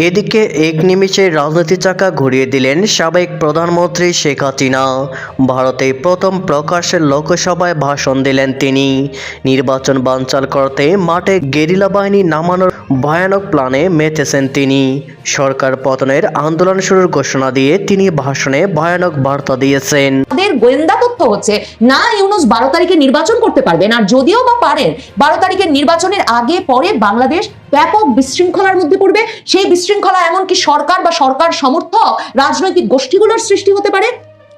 এদিকে এক নিমিষে রাজনীতি চাকা ঘুরিয়ে দিলেন সাবেক প্রধানমন্ত্রী শেখ হাসিনা। ভারতে প্রথম প্রকাশ্যে লোকসভায় ভাষণ দিলেন তিনি। নির্বাচন বানচাল করতে মাঠে গেরিলা বাহিনী নামানোর ভয়ানক প্ল্যানে মেতেছেন তিনি। সরকার পতনের আন্দোলন শুরুর ঘোষণা দিয়ে তিনি ভাষণে ভয়ানক বার্তা দিয়েছেন। তাদের গোয়েন্দা তথ্য হচ্ছে না ইউনূস 12 তারিখে নির্বাচন করতে পারবেন, আর যদিও বা পারেন 12 তারিখের নির্বাচনের আগে পরে বাংলাদেশ ব্যাপক বিশৃঙ্খলার মধ্যে পড়বে। সেই বিশৃঙ্খলা এমনকি সরকার বা সরকার সমর্থক রাজনৈতিক গোষ্ঠীগুলোর সৃষ্টি হতে পারে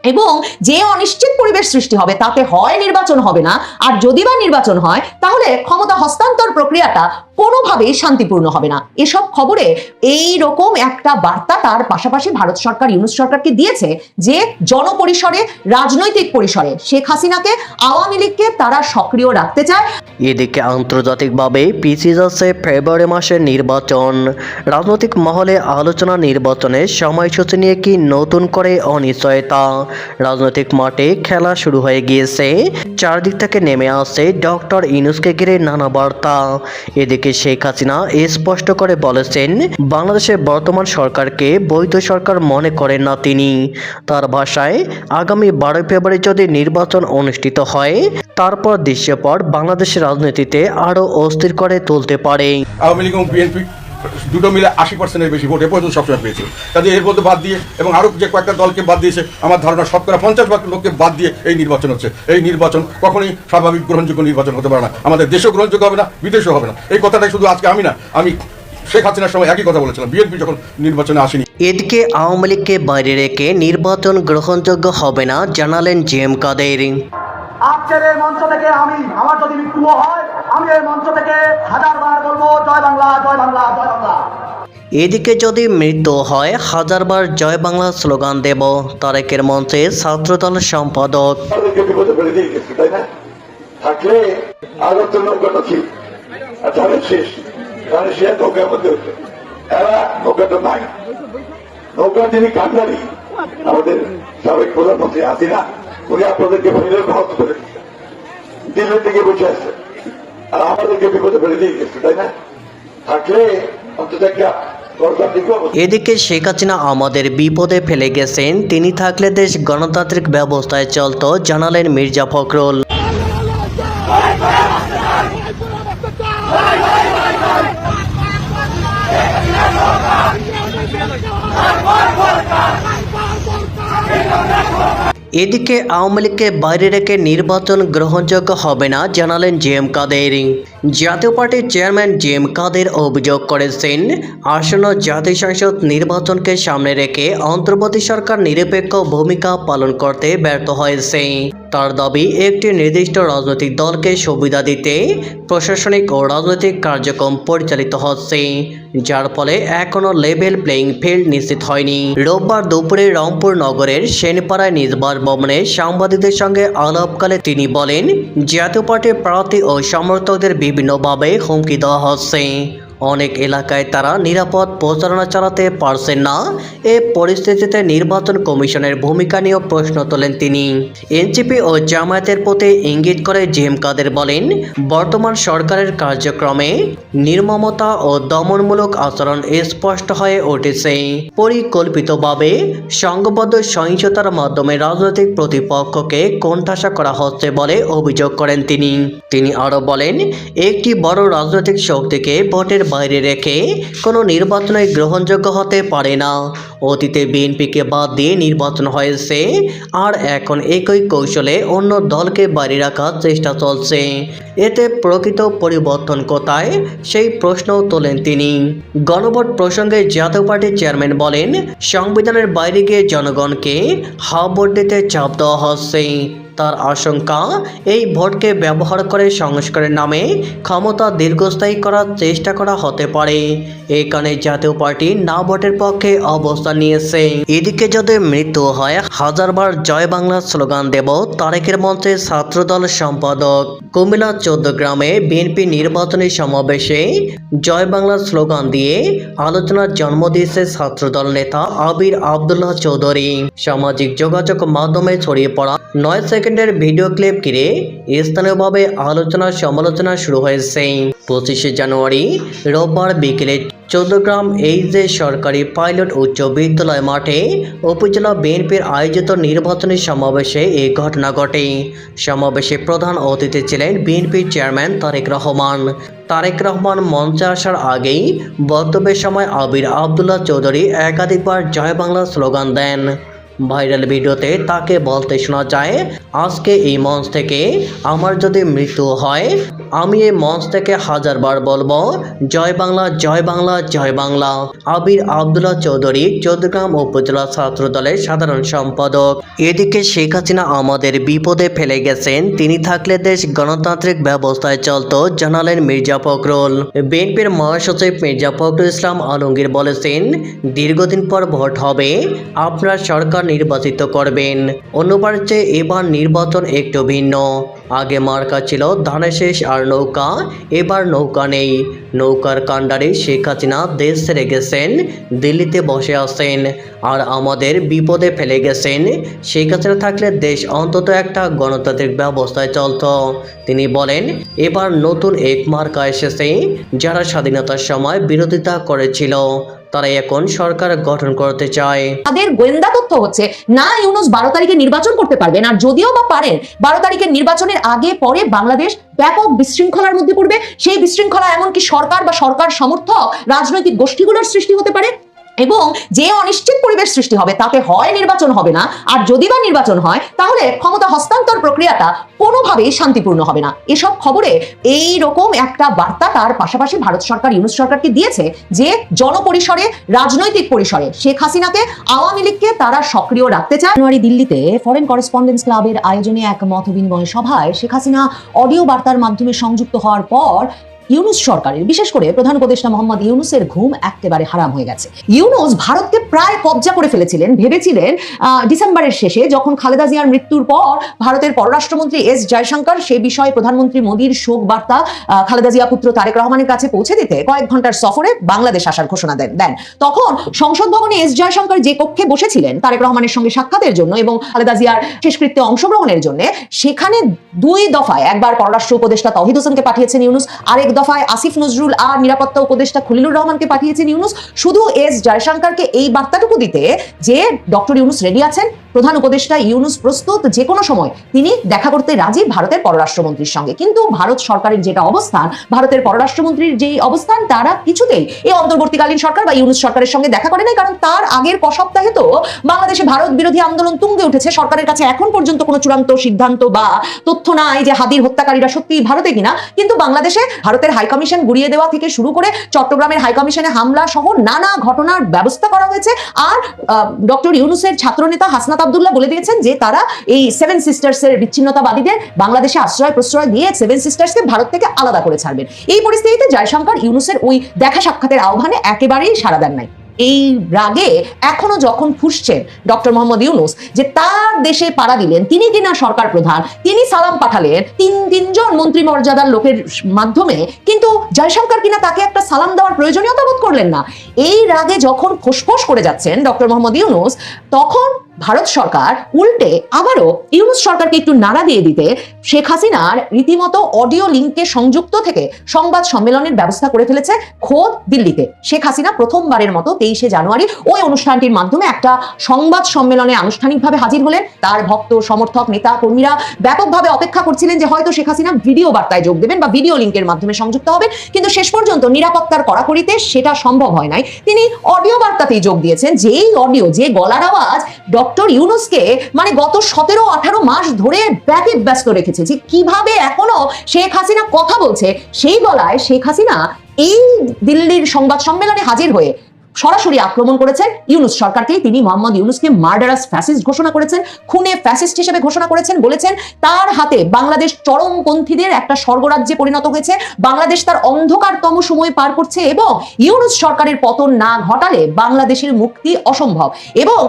এবং যে অনিশ্চিত পরিবেশ সৃষ্টি হবে তাতে হয় নির্বাচন হবে না, আর যদি বা নির্বাচন হয় তাহলে ক্ষমতা হস্তান্তর প্রক্রিয়াটা কোনোভাবেই শান্তিপূর্ণ হবে না। এসব খবরে এই রকম একটা বার্তা তার পাশাপাশি ভারত সরকার ইউনূস সরকারকে দিয়েছে যে জনপরিসরে রাজনৈতিক পরিসরে শেখ হাসিনাকে আওয়ামী লীগকে তারা সক্রিয় রাখতে চায়। এদিকে আন্তর্জাতিকভাবে পিছিয়ে যাচ্ছে ফেব্রুয়ারি মাসের নির্বাচন। রাজনৈতিক মহলে আলোচনা নির্বাচনের সময়সূচি নিয়ে কি নতুন করে অনিশ্চয়তা। রাজনৈতিক মাঠে খেলা শুরু হয়ে গিয়েছে, চারদিক থেকে নেমে আসছে ডক্টর ইউনূসকে ঘিরে নানা বার্তা। এদিকে শেখ হাসিনা স্পষ্ট করে বলেছেন বাংলাদেশের বর্তমান সরকারকে বৈধ সরকার মনে করেন না তিনি। তার ভাষায় আগামী 12 ফেব্রুয়ারি যদি নির্বাচন অনুষ্ঠিত হয় তারপর দৃশ্যপট বাংলাদেশের রাজনীতিতে আরো অস্থির করে তুলতে পারে। আওয়ামী লীগ এবং বিএনপি দুটো মিলে 80%-এর বেশি ভোট এ পর্যন্ত সবসময় পেয়েছিল। কাজে এর মধ্যে বাদ দিয়ে এবং আরও যে কয়েকটা দলকে বাদ দিয়েছে, আমার ধারণা শতকরা 50% লোককে বাদ দিয়ে এই নির্বাচন হচ্ছে। এই নির্বাচন কখনোই স্বাভাবিক গ্রহণযোগ্য নির্বাচন হতে পারে না, আমাদের দেশেও গ্রহণযোগ্য হবে না, বিদেশেও হবে না। এই কথাটাই শুধু আজকে আমি শেখ হাসিনার সময় একই কথা বলেছিলাম, বিএনপি যখন নির্বাচনে আসেনি। এদিকে আওয়ামী লীগকে বাইরে রেখে নির্বাচন গ্রহণযোগ্য হবে না জানালেন জি.এম. কাদের। আজকের এই মঞ্চ থেকে আমার যদি মৃত্যু হয় আমি এই মঞ্চ থেকে 1000বার বলবো জয় বাংলা, জয় বাংলা, জয় বাংলা। এদিকে যদি মৃত্যু হয় 1000বার জয় বাংলা স্লোগান দেব তারেকের মঞ্চে ছাত্রদল সম্পাদক। থাকলে আগত নৌকাটা ছিল শেষ নৌকার মধ্যে হতো, এরা নৌকাটা নাই। নৌকা যিনি কান্ডারি আমাদের সাবেক প্রধানমন্ত্রী হাসিনা, উনি আপনাদেরকে ফেলে ভারত করে দিল্লির দিকে বসে আসছে আর আমাদেরকে বিপদে ফেলে দিয়ে গেছে, তাই না? থাকলে অন্তত একটা গণতান্ত্রিক। এদিকে শেখ হাসিনা আমাদের বিপদে ফেলে গেছেন, তিনি থাকলে দেশ গণতান্ত্রিক ব্যবস্থায় চলতো জানালেন মির্জা ফখরুল। এদিকে আওয়ামী লীগকে বাইরে রেখে নির্বাচন গ্রহণযোগ্য হবে না জানালেন জি.এম. কাদের। জাতীয় পার্টির চেয়ারম্যান জি.এম. কাদের অভিযোগ করেছেন আসন্ন জাতীয় সংসদ নির্বাচনকে সামনে রেখে অন্তর্বর্তী সরকার নিরপেক্ষ ভূমিকা পালন করতে ব্যর্থ হয়েছে। তার দাবি একটি নির্দিষ্ট রাজনৈতিক দলকে সুবিধা দিতে প্রশাসনিক ও রাজনৈতিক কার্যক্রম পরিচালিত হচ্ছে, যার ফলে এখনো লেভেল প্লেইং ফিল্ড নিশ্চিত হয়নি। রোববার দুপুরে রংপুর নগরের সেনপাড়ায় নিজ বাসভবনে সাংবাদিকদের সঙ্গে আলাপকালে তিনি বলেন জাতীয় পার্টির প্রার্থী ও সমর্থকদের বিভিন্নভাবে হুমকি দেওয়া হচ্ছে। অনেক এলাকায় তারা নিরাপদ প্রচারণা চালাতে পারছেন না। এ পরিস্থিতিতে নির্বাচন কমিশনের ভূমিকা নিয়েও প্রশ্ন তোলেন তিনি। এনসিপি ও জামায়াতের প্রতি ইঙ্গিত করে জি.এম. কাদের বলেন বর্তমান সরকারের কার্যক্রমে নির্মমতা ও দমনমূলক আচরণ স্পষ্ট হয়ে উঠেছে। পরিকল্পিতভাবে সংঘবদ্ধ সহিংসতার মাধ্যমে রাজনৈতিক প্রতিপক্ষকে কোণঠাসা করা হচ্ছে বলে অভিযোগ করেন তিনি আরও বলেন একটি বড় রাজনৈতিক শক্তিকে ভোটের বাইরে রেখে কোনো নির্বাচনে গ্রহণযোগ্য হতে পারে না। অতীতে বিএনপিকে বাদ দিয়ে নির্বাচন হয়েছে আর এখন একই কৌশলে অন্য দলকে বাইরে রাখার চেষ্টা চলছে। এতে প্রকৃত পরিবর্তন কোথায় সেই প্রশ্নও তোলেন তিনি। গণভোট প্রসঙ্গে জাতীয় পার্টির চেয়ারম্যান বলেন সংবিধানের বাইরে গিয়ে জনগণকে হাফ ভোট দিতে চাপ দেওয়া হচ্ছে। তার আশঙ্কা এই ভোটকে ব্যবহার করে সংস্কারের নামে ক্ষমতা দীর্ঘস্থায়ী করার চেষ্টা করা হতে পারে। এই কারণে জাতীয় পার্টি না ভোটের পক্ষে অবস্থান নিয়েছে। এদিকে যদি মৃত্যু হয় 1000বার জয় বাংলা স্লোগান দেব তারেকের মঞ্চে ছাত্রদল সম্পাদক। কুমিল্লা 14 গ্রামে বিএনপি নির্বাচনী সমাবেশে জয় বাংলা স্লোগান দিয়ে আলোচনার জন্ম দিয়েছে ছাত্রদল নেতা আবির আব্দুল্লাহ চৌধুরী। সামাজিক যোগাযোগ মাধ্যমে ছড়িয়ে পড়া 9 সেকেন্ড সেকেন্ডের ভিডিও ক্লিপ ঘিরে স্থানীয়ভাবে আলোচনা সমালোচনা শুরু হয়েছে। 25শে জানুয়ারি রোববার বিকেলে চৌদ্দগ্রাম এইচএ সরকারি পাইলট উচ্চ বিদ্যালয় মাঠে উপজেলা বিএনপির আয়োজিত নির্বাচনী সমাবেশে এই ঘটনা ঘটে। সমাবেশে প্রধান অতিথি ছিলেন বিএনপির চেয়ারম্যান তারেক রহমান। তারেক রহমান মঞ্চে আসার আগেই বক্তব্যের সময় আবির আবদুল্লাহ চৌধুরী একাধিকবার জয় বাংলা স্লোগান দেন। ভাইরাল ভিডিওতে তাকে বলতে শোনা যায়, আজকে এই মঞ্চ থেকে আমার যদি মৃত্যু হয় আমি এই মঞ্চ থেকে 1000 বার বলবো জয় বাংলা জয় বাংলা জয় বাংলা। আবির আবদুল্লাহ চৌধুরী চৌদ্দগ্রাম উপজেলা ছাত্র দলের সাধারণ সম্পাদক। এদিকে শেখ হাসিনা আমাদের বিপদে ফেলে গেছেন, তিনি থাকলে দেশ গণতান্ত্রিক ব্যবস্থায় চলতো, জানালেন মির্জা ফখরুল। বিএনপির মহাসচিব মির্জা ফখরুল ইসলাম আলমগীর বলেছেন, দীর্ঘদিন পর ভোট হবে, আপনারা সরকার নির্বাচিত করবেন। অন্যবার চেয়ে এবার নির্বাচন একটু ভিন্ন। আগে মার্কা ছিল ধানের শেষ আর নৌকা, এবার নৌকা নেই। নৌকার কাণ্ডারে শেখ হাসিনা দেশ ছেড়ে গেছেন, দিল্লিতে বসে আছেন আর আমাদের বিপদে ফেলে গেছেন। শেখ হাসিনা থাকলে দেশ অন্তত একটা গণতান্ত্রিক ব্যবস্থায় চলত। তিনি বলেন, এবার নতুন এক মার্কা এসেছে, যারা স্বাধীনতার সময় বিরোধিতা করেছিল তারা এখন সরকার গঠন করতে চায়। তাদের গোয়েন্দা তথ্য হচ্ছে না ইউনূস 12 তারিখে নির্বাচন করতে পারবেন, আর যদিও বা পারেন 12 তারিখের নির্বাচনের আগে পরে বাংলাদেশ ব্যাপক বিশৃঙ্খলার মধ্যে পড়বে। সেই বিশৃঙ্খলা এমনকি সরকার বা সরকার সমর্থক রাজনৈতিক গোষ্ঠীগুলোর সৃষ্টি হতে পারে এবং যে অনিশ্চিত পরিবেশ সৃষ্টি হবে তাতে হয় নির্বাচন হবে না, আর যদি বা নির্বাচন হয় তাহলে ক্ষমতা হস্তান্তর প্রক্রিয়াটা কোনোভাবেই শান্তিপূর্ণ হবে না। এসব খবরে এই রকম একটা বার্তা তার পাশাপাশি ভারত সরকার ইউনূস সরকারকে দিয়েছে যে জনপরিসরে রাজনৈতিক পরিসরে শেখ হাসিনাকে আওয়ামী লীগকে তারা সক্রিয় রাখতে চায়। জানুয়ারি দিল্লিতে ফরেন করেসপন্ডেন্স ক্লাবের আয়োজনে এক মত বিনিময় সভায় শেখ হাসিনা অডিও বার্তার মাধ্যমে সংযুক্ত হওয়ার পর ইউনূস সরকারের, বিশেষ করে প্রধান উপদেষ্টা মোহাম্মদ ইউনূসের ঘুম একেবারে হারাম হয়ে গেছে। ইউনূস ভারতকে প্রায় কবজা করে ফেলেছিলেন। ভেবেছিলেন ডিসেম্বরের শেষে যখন খালেদা জিয়ার মৃত্যুর পর ভারতের পররাষ্ট্রমন্ত্রী এস জয়শঙ্কর সে বিষয়ে প্রধানমন্ত্রী মোদীর শোক বার্তা খালেদা জিয়া পুত্র তারেক রহমানের কাছে পৌঁছে দিতে কয়েক ঘন্টার সফরে বাংলাদেশ আসার ঘোষণা দেন। তখন সংসদ ভবনে এস জয়শঙ্কর যে কক্ষে বসেছিলেন তারেক রহমানের সঙ্গে সাক্ষাতের জন্য এবং খালেদা জিয়ার শেষকৃত্যে অংশগ্রহণের জন্য, সেখানে 2 দফায় একবার পররাষ্ট্র উপদেষ্টা তৌহিদ হোসেনকে পাঠিয়েছেন ইউনূস, আরেক দফায় আসিফ নজরুল আর নিরাপত্তা উপদেষ্টা খলিলুর রহমানকে পাঠিয়েছেন ইউনূস, শুধু এস জয়শঙ্করকে এই বার্তাটুকু দিতে যে ডক্টর ইউনূস রেডি আছেন, প্রধান উপদেষ্টা ইউনূস প্রস্তুত, যে কোনো সময় তিনি দেখা করতে রাজি ভারতের পররাষ্ট্রমন্ত্রীর সঙ্গে। কিন্তু ভারত সরকারের যেটা অবস্থান, ভারতের পররাষ্ট্রমন্ত্রীর যেই অবস্থান, তারা কিছুতেই এই অন্তর্বর্তীকালীন সরকার বা ইউনূস সরকারের সঙ্গে দেখা করে নাই, কারণ তার আগের সপ্তাহে তো বাংলাদেশে ভারত বিরোধী আন্দোলন তুঙ্গে উঠেছে। সরকারের কাছে এখন পর্যন্ত কোনো চূড়ান্ত সিদ্ধান্ত বা তথ্য নাই যে হাদির হত্যাকারীরা সত্যি ভারতে কিনা, কিন্তু বাংলাদেশে ভারতের হাইকমিশন গুড়িয়ে দেওয়া থেকে শুরু করে চট্টগ্রামের হাইকমিশনে হামলা সহ নানা ঘটনার ব্যবস্থা করা হয়েছে। আর ডক্টর ইউনূসের ছাত্রনেতা হাসনাত আব্দুল্লাহ বলে দিয়েছেন যে তারা এই 7 সিস্টার্সের বিচ্ছিন্নতাবাদীদের বাংলাদেশে আশ্রয় প্রশ্রয় দিয়ে 7 সিস্টার্সকে ভারত থেকে আলাদা করে ছাড়বেন। এই পরিস্থিতিতে জয়শঙ্কর ইউনূসের ওই দেখা সাক্ষাতের আহ্বানে একেবারেই সাড়া দেন নাই। এই রাগে এখনো যখন ফুঁসছেন ডক্টর মোহাম্মদ ইউনূস যে তার দেশে পাড়া দিলেন, তিনি কিনা সরকার প্রধান, তিনি সালাম পাঠালেন তিনজন মন্ত্রী মর্যাদার লোকের মাধ্যমে, কিন্তু জয়শঙ্কর কিনা তাকে একটা সালাম দেওয়ার প্রয়োজনীয়তা বোধ করলেন না। এই রাগে যখন ফোঁসফোঁস করে যাচ্ছেন ডক্টর মোহাম্মদ ইউনূস, তখন ভারত সরকার উল্টে আবারও ইউনূস সরকারকে একটু নাড়া দিয়ে দিতে শেখ হাসিনার রীতিমতো অডিও লিঙ্কে সংযুক্ত থেকে সংবাদ সম্মেলনের ব্যবস্থা করে ফেলেছে খোদ দিল্লিতে। শেখ হাসিনা প্রথমবারের মতো 23শে জানুয়ারি ওই অনুষ্ঠানটির মাধ্যমে একটা সংবাদ সম্মেলনে আনুষ্ঠানিকভাবে হাজির হলেন। তার ভক্ত সমর্থক নেতা কর্মীরা ব্যাপকভাবে অপেক্ষা করছিলেন যে হয়তো শেখ হাসিনা ভিডিও বার্তায় যোগ দেবেন বা ভিডিও লিঙ্কের মাধ্যমে সংযুক্ত হবেন, কিন্তু শেষ পর্যন্ত নিরাপত্তার কড়াকড়িতে সেটা সম্ভব হয় নাই। তিনি অডিও বার্তাতেই যোগ দিয়েছেন, যেই অডিও, যে গলার আওয়াজ ডক্টর ইউনূসকে মানে গত 17-18 মাস ধরে ব্যস্ত রেখেছে, যে কিভাবে এখনো শেখ হাসিনা কথা বলছে সেই গলায় শেখ হাসিনা এই দিল্লির সংবাদ সম্মেলনে হাজির হয়ে সরাসরি আক্রমণ করেছেন ইউনূস সরকারকেই। তিনি মোহাম্মদ ইউনূসকে মার্ডারাস ফ্যাসিস্ট ঘোষণা করেছেন, খুনে ফ্যাসিস্ট হিসেবে ঘোষণা করেছেন, বলেছেন তার হাতে বাংলাদেশ চরমপন্থীদের একটা স্বর্গরাজ্যে পরিণত হয়েছে, বাংলাদেশ তার অন্ধকারতম সময় পার করছে এবং ইউনূস সরকারের পতন না ঘটালে বাংলাদেশের মুক্তি অসম্ভব। এবং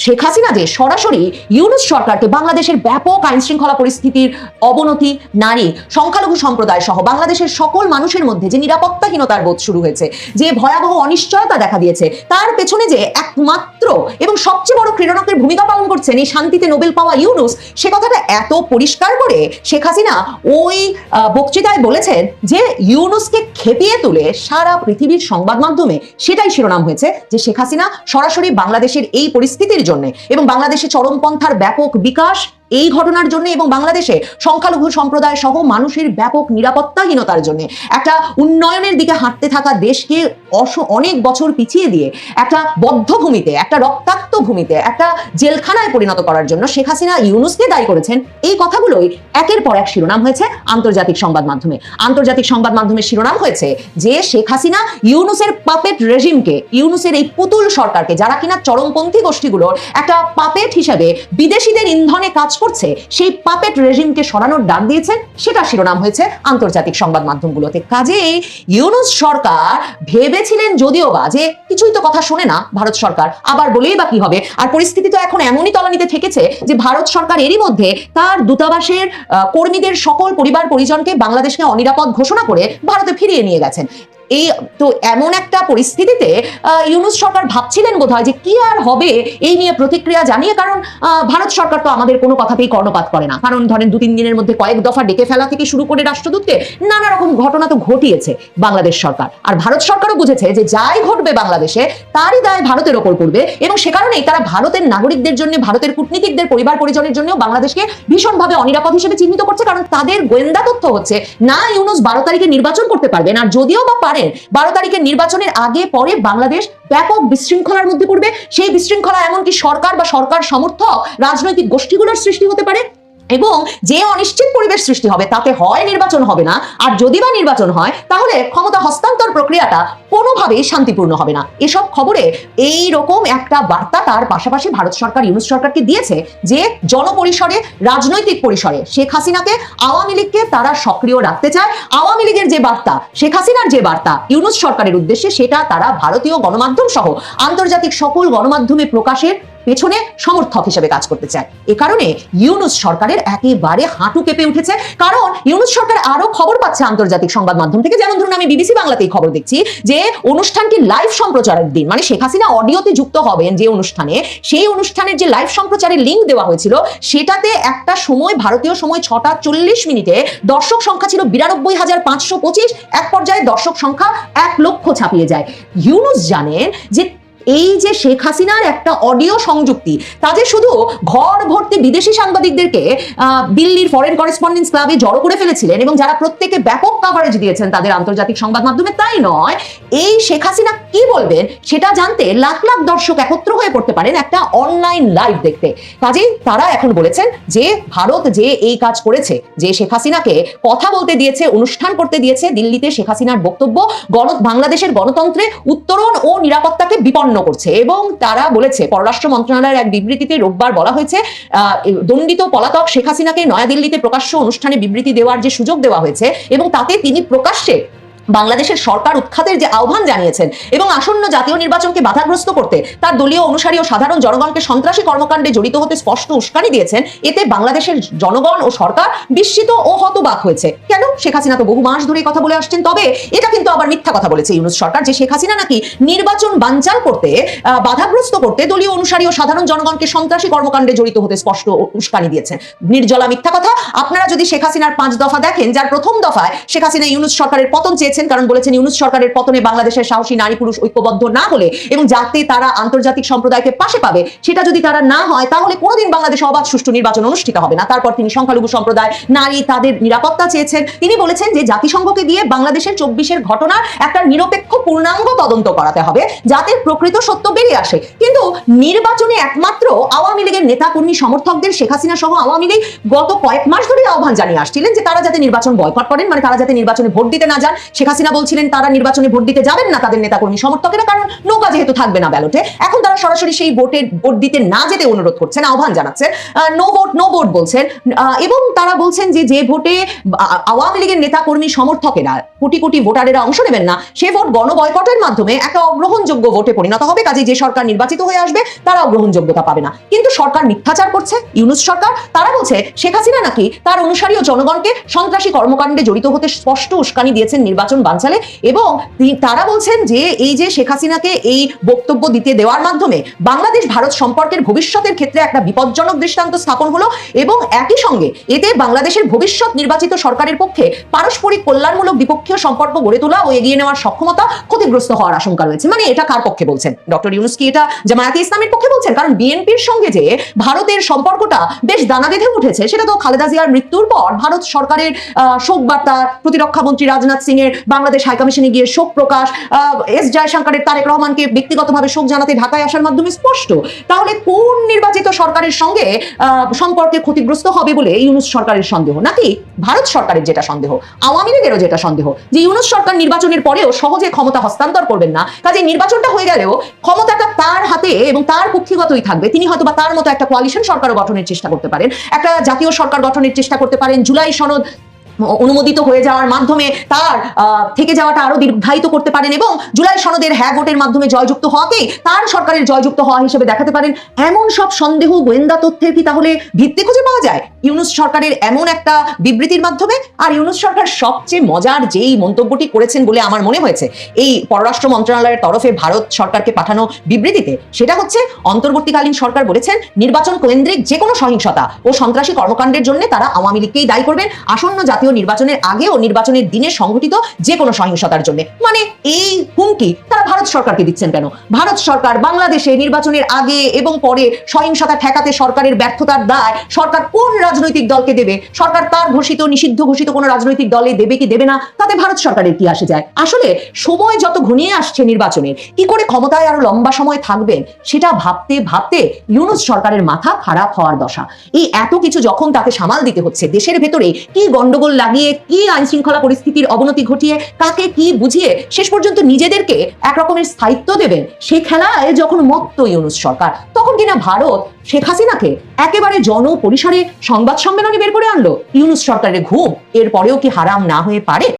শেখ হাসিনা যে সরাসরি ইউনূস সরকারকে বাংলাদেশের ব্যাপক আইন শৃঙ্খলা পরিস্থিতির অবনতি, নারী, সংখ্যালঘু সম্প্রদায় সহ বাংলাদেশের সকল মানুষের মধ্যে যে নিরাপত্তাহীনতার বোধ শুরু হয়েছে, যে ভয়াবহ অনিশ্চয়তা দেখা দিয়েছে, তার পেছনে যে একমাত্র এবং সবচেয়ে বড় ক্রীড়নকের ভূমিকা পালন করছেন এই শান্তিতে নোবেল পাওয়া ইউনূস, সে কথাটা এত পরিষ্কার করে শেখ হাসিনা ওই বক্তৃতায় বলেছেন যে ইউনূসকে খেপিয়ে তুলে সারা পৃথিবীর সংবাদ মাধ্যমে সেটাই শিরোনাম হয়েছে যে শেখ হাসিনা সরাসরি বাংলাদেশের এই পরিস্থিতির জন্য এবং বাংলাদেশে চরমপন্থার ব্যাপক বিকাশ এই ঘটনার জন্য এবং বাংলাদেশে সংখ্যালঘু সম্প্রদায় সহ মানুষের ব্যাপক নিরাপত্তাহীনতার জন্য একটা উন্নয়নের দিকে হাঁটতে থাকা দেশকে অনেক বছর পিছিয়ে দিয়ে একটা বদ্ধভূমিতে, একটা রক্তাক্ত ভূমিতে, একটা জেলখানায় পরিণত করার জন্য শেখ হাসিনা ইউনূসকে দায়ী করেছেন। এই কথাগুলোই একের পর এক শিরোনাম হয়েছে আন্তর্জাতিক সংবাদ মাধ্যমে। আন্তর্জাতিক সংবাদ মাধ্যমের শিরোনাম হয়েছে যে শেখ হাসিনা ইউনূসের পাপেট রেজিমকে, ইউনূসের এই পুতুল সরকারকে, যারা কিনা চরমপন্থী গোষ্ঠীগুলোর একটা পাপেট হিসেবে বিদেশিদের ইন্ধনে কাজ করছে, সেই পাপেট রেজিমকে সরানোর ডাক দিয়েছেন, সেটা শিরোনাম হয়েছে আন্তর্জাতিক সংবাদ মাধ্যমগুলোতে। কাজেই ইউনূস সরকার ভেবেছিলেন যদিও বা যে কিছুই তো কথা শোনে না ভারত সরকার, আবার বলেই বা কি হবে। আর পরিস্থিতি তো এখন এমনই তলানিতে ঠেকেছে যে ভারত সরকার এরই মধ্যে তার দূতাবাসের কর্মীদের সকল পরিবার পরিজনকে বাংলাদেশকে অনিরাপদ ঘোষণা করে ভারতে ফিরিয়ে নিয়ে গেছেন। এই তো এমন একটা পরিস্থিতিতে ইউনূস সরকার ভাবছিলেন বোধহয় যে কি আর হবে এই নিয়ে প্রতিক্রিয়া জানিয়ে, কারণ ভারত সরকার তো আমাদের কোনো কথাতেই কর্ণপাত করে না। কারণ ধরেন 2-3 দিনের মধ্যে কয়েক দফা ডেকে ফেলা থেকে শুরু করে রাষ্ট্রদূতকে নানা রকম ঘটনা তো ঘটিয়েছে বাংলাদেশ সরকার। আর ভারত সরকারও বুঝেছে যে যাই ঘটবে বাংলাদেশে তারই দায় ভারতের ওপর পড়বে এবং সে কারণেই তারা ভারতের নাগরিকদের জন্য, ভারতের কূটনীতিকদের পরিবার পরিজনের জন্য বাংলাদেশকে ভীষণভাবে অনিরাপদ হিসেবে চিহ্নিত করছে। কারণ তাদের গোয়েন্দা তথ্য হচ্ছে না ইউনূস 12 তারিখে নির্বাচন করতে পারবেন, আর যদিও বা পারেন 12 তারিখের নির্বাচনের আগে পরে বাংলাদেশ ব্যাপক বিশৃঙ্খলার মধ্যে পড়বে। সেই বিশৃঙ্খলা এমনকি সরকার বা সরকার সমর্থক রাজনৈতিক গোষ্ঠীগুলোর সৃষ্টি হতে পারে এবং যে অনিশ্চিত পরিবেশ সৃষ্টি হবে তাতে হয় নির্বাচন হবে না, আর যদি বা নির্বাচন হয় তাহলে ক্ষমতা হস্তান্তর প্রক্রিয়াটা কোনোভাবেই শান্তিপূর্ণ হবে না। এসব খবরে এই রকম একটা বার্তা তার পাশাপাশি ভারত সরকার ইউনূস সরকারকে দিয়েছে যে জনপরিসরে, রাজনৈতিক পরিসরে শেখ হাসিনাকে, আওয়ামী লীগকে তারা সক্রিয় রাখতে চায়। আওয়ামী লীগের যে বার্তা, শেখ হাসিনার যে বার্তা ইউনূস সরকারের উদ্দেশ্যে, সেটা তারা ভারতীয় গণমাধ্যম সহ আন্তর্জাতিক সকল গণমাধ্যমে প্রকাশের পেছনে সমর্থক হিসেবে কাজ করতে চায়। এ কারণে ইউনূস সরকারের একেবারে হাঁটু কেঁপে উঠেছে। কারণ ইউনূস সরকার আরো খবর পাচ্ছে আন্তর্জাতিক সংবাদ মাধ্যম থেকে, যেমন ধরুন আমি বিবিসি বাংলাতেই খবর দেখছি যে অনুষ্ঠানটি লাইভ সম্প্রচারের দিন, মানে শেখ হাসিনা অডিওতে যুক্ত হবেন যে অনুষ্ঠানে, সেই অনুষ্ঠানের যে লাইভ সম্প্রচারের লিঙ্ক দেওয়া হয়েছিল সেটাতে একটা সময় ভারতীয় সময় 6টা 40 মিনিটে দর্শক সংখ্যা ছিল 92,525, এক পর্যায়ে দর্শক সংখ্যা 1 লক্ষ ছাপিয়ে যায়। ইউনূস জানেন যে এই যে শেখ হাসিনার একটা অডিও সংযুক্তি, তাদের শুধু ঘর ভর্তি বিদেশি সাংবাদিকদেরকে দিল্লির ফরেন করেসপন্ডেন্স ক্লাবে জড়ো করে ফেলেছিলেন এবং যারা প্রত্যেকে ব্যাপক কভারেজ দিয়েছেন তাদের আন্তর্জাতিক সংবাদ মাধ্যমে, তাই নয়, এই শেখ হাসিনা কি বলবেন সেটা জানতে লাখ লাখ দর্শক একত্র হয়ে পড়তে পারেন একটা অনলাইন লাইভ দেখতে। কাজেই তারা এখন বলেছেন যে ভারত যে এই কাজ করেছে, যে শেখ হাসিনাকে কথা বলতে দিয়েছে, অনুষ্ঠান করতে দিয়েছে, দিল্লিতে শেখ হাসিনার বক্তব্য বাংলাদেশের গণতন্ত্রে উত্তরণ ও নিরাপত্তাকে বিপন্ন করছে। এবং তারা বলেছে, পররাষ্ট্র মন্ত্রণালয়ের এক বিবৃতিতে রোববার বলা হয়েছে, দণ্ডিত পলাতক শেখ হাসিনাকে নয়াদিল্লিতে প্রকাশ্য অনুষ্ঠানে বিবৃতি দেওয়ার যে সুযোগ দেওয়া হয়েছে এবং তাতে তিনি প্রকাশ্যে বাংলাদেশের সরকার উৎখাতের যে আহ্বান জানিয়েছেন এবং আসন্ন জাতীয় নির্বাচনকে বাধাগ্রস্ত করতে তার দলীয় অনুসারী ও সাধারণ জনগণকে সন্ত্রাসী কর্মকাণ্ডে জড়িত হতে স্পষ্ট উস্কানি দিয়েছেন, এতে বাংলাদেশের জনগণ ও সরকার বিস্মিত ও হতবাক হয়েছে। কেন? শেখ হাসিনা তো বহু মাস ধরে কথা বলে আসছেন। তবে এটা কিন্তু আবার মিথ্যা কথা বলেছে ইউনূস সরকার যে শেখ হাসিনা নাকি নির্বাচন বানচাল করতে, বাধাগ্রস্ত করতে দলীয় অনুসারী ও সাধারণ জনগণকে সন্ত্রাসী কর্মকাণ্ডে জড়িত হতে স্পষ্ট উস্কানি দিয়েছেন। নির্জলা মিথ্যা কথা। আপনারা যদি শেখ হাসিনার 5 দফা দেখেন, যার প্রথম দফায় শেখ হাসিনা ইউনূস সরকারের পতন চেয়েছেন, কারণ বলেছেন ইউনূস সরকারের পতনে বাংলাদেশের সাহসী নারী পুরুষ ঐক্যবদ্ধ না হলে এবং যাতে তারা আন্তর্জাতিক সম্প্রদায়কে পাশে পাবে, সেটা যদি তারা না হয় তাহলে কোনোদিন বাংলাদেশে অবাধ সুষ্ঠু নির্বাচন অনুষ্ঠিত হবে না। তারপর তিনি সংখ্যালঘু সম্প্রদায়, নারী, তাদের নিরাপত্তা চেয়েছেন। তিনি বলেছেন যে জাতিসংঘকে দিয়ে বাংলাদেশের 24-এর ঘটনার একটা নিরপেক্ষ পূর্ণাঙ্গ তদন্ত করাতে হবে যাতে প্রকৃত সত্য বেরিয়ে আসে। কিন্তু নির্বাচনে একমাত্র আওয়ামী লীগের নেতাকর্মী সমর্থকদের শেখ হাসিনা সহ আওয়ামী লীগ গত কয়েক মাস ধরে আহ্বান জানিয়ে আসছিলেন যে তারা যাতে নির্বাচন বয়কট করেন, মানে তারা যাতে নির্বাচনে ভোট দিতে না যান। শেখ হাসিনা বলছিলেন তারা নির্বাচনে ভোট দিতে যাবেন না তাদের নেতাকর্মী সমর্থকেরা, কারণ নৌকা যেহেতু থাকবে না ব্যালটে। এখন তারা সরাসরি সেই ভোট দিতে না যেতে অনুরোধ করছেন, আহ্বান জানাচ্ছেন, নো ভোট বলছেন। এবং তারা বলছেন যে ভোটে আওয়ামী লীগের নেতাকর্মী সমর্থকেরা কোটি কোটি ভোটারেরা অংশ নেবেন না, সে ভোট গণবয়কটের মাধ্যমে একটা অগ্রহণযোগ্য ভোটে পরিণত হবে। কাজে যে সরকার নির্বাচিত হয়ে আসবে তারা গ্রহণযোগ্যতা পাবে না। কিন্তু সরকার মিথ্যাচার করছে, ইউনূস সরকার। তারা বলছে শেখ হাসিনা নাকি তার অনুসারী ও জনগণকে সন্ত্রাসী কর্মকাণ্ডে জড়িত হতে স্পষ্ট উস্কানি দিয়েছেন নির্বাচন বানচালে। এবং তারা বলছেন যে এই যে শেখ হাসিনাকে এই বক্তব্য দিতে দেওয়ার মাধ্যমে বাংলাদেশ ভারত সম্পর্কের ভবিষ্যতের ক্ষেত্রে একটা বিপজ্জনক দৃষ্টান্ত স্থাপন হলো, এবং একই সঙ্গে এতে বাংলাদেশের ভবিষ্যৎ নির্বাচিত সরকারের পক্ষে পারস্পরিক কল্যাণমূলক দ্বিপক্ষীয় সম্পর্ক গড়ে তোলা ও এগিয়ে নেওয়ার সক্ষমতা ক্ষতিগ্রস্ত হওয়ার আশঙ্কা রয়েছে। মানে এটা কার পক্ষে বলছেন? ডক্টর ইউনূস কি এটা জামায়াতে ইসলামের পক্ষে বলছেন? কারণ বিএনপির সঙ্গে যে ভারতের সম্পর্কটা বেশ দানা বেঁধে উঠেছে, সেটা তো খালেদা জিয়ার মৃত্যুর পর ভারত সরকারের শোক বার্তা, প্রতিরক্ষা মন্ত্রী রাজনাথ সিং এর বাংলাদেশ হাইকমিশনে গিয়ে শোক প্রকাশ, এস জয়শঙ্করের তারেক রহমানকে ব্যক্তিগতভাবে শোক জানাতে ঢাকায় আসার মাধ্যমে স্পষ্ট। তাহলে কোন নির্বাচিত সরকারের সঙ্গে সম্পর্কে ক্ষতিগ্রস্ত হবে বলে ইউনূস সরকারের সন্দেহ, নাকি ভারত সরকারের যেটা সন্দেহ, আওয়ামী লীগেরও যেটা সন্দেহ যে ইউনূস সরকার নির্বাচনের পরেও সহজে ক্ষমতা হস্তান্তর করবেন না, কাজে নির্বাচনটা হয়ে গেলেও ক্ষমতাটা তার হাতে এবং তার কক্ষিগতই থাকবে। তিনি হয়তো বা তার মতো একটা কোয়ালিশন সরকারও গঠনের চেষ্টা করতে পারেন, একটা জাতীয় সরকার গঠনের চেষ্টা করতে পারেন, জুলাই সনদ অনুমোদিত হয়ে যাওয়ার মাধ্যমে তার থেকে যাওয়াটা আরো দীর্ঘায়িত করতে পারেন, এবং জুলাই সনদের হ্যাঁ ভোটের মাধ্যমে জয়যুক্ত হওয়াকেই তার সরকারের জয়যুক্ত হওয়া হিসেবে দেখাতে পারেন। এমন সব সন্দেহ গোয়েন্দা তথ্যের কি তাহলে ভিত্তি খুঁজে পাওয়া যায় ইউনূস সরকারের এমন একটা বিবৃতির মাধ্যমে? আর ইউনূস সরকার সবচেয়ে মজার যেই মন্তব্যটি করেছেন বলে আমার মনে হয়েছে এই পররাষ্ট্র মন্ত্রণালয়ের তরফে ভারত সরকারকে পাঠানো বিবৃতিতে, সেটা হচ্ছে অন্তর্বর্তীকালীন সরকার বলেছেন নির্বাচন কেন্দ্রিক যে কোনো সহিংসতা ও সন্ত্রাসী কর্মকাণ্ডের জন্য তারা আওয়ামী লীগকেই দায়ী করবেন আসন্ন জাতীয় নির্বাচনের আগে ও নির্বাচনের দিনে সংঘটিত যে কোনো সহিংসতার জন্য। মানে এই হুমকি তারা ভারত সরকারকে দিচ্ছেন কেন? ভারত সরকার বাংলাদেশে নির্বাচনের আগে এবং পরে সহিংসতা ঠেকাতে সরকারের ব্যর্থতার দায় সরকার কোন রাজনৈতিক দলকে দেবে? সরকার তার ঘোষিত নিষিদ্ধ ঘোষিত কোনো রাজনৈতিক দলে দেবে কি দেবে না তাতে ভারত সরকারের কি আসে যায়? আসলে সময় যত ঘনিয়ে আসছে নির্বাচনের, কি করে ক্ষমতায় আরো লম্বা সময় থাকবেন সেটা ভাবতে ভাবতে ইউনূস সরকারের মাথা খারাপ হওয়ার দশা। এই এত কিছু যখন তাকে সামাল দিতে হচ্ছে, দেশের ভেতরে কি গন্ডগোল লাগিয়ে, কি আইন শৃঙ্খলা পরিস্থিতির অবনতি ঘটিয়ে, কাকে কি বুঝিয়ে শেষ পর্যন্ত নিজেদেরকে একরকমের স্থায়িত্ব দেবেন, সে খেলায় যখন মত্ত ইউনূস সরকার, তখন কিনা ভারত শেখ হাসিনাকে একেবারে জনপরিসরে সংবাদ সম্মেলনে বের করে আনলো। ইউনূস সরকারের ঘুম এর পরেও কি হারাম না হয়ে পারে?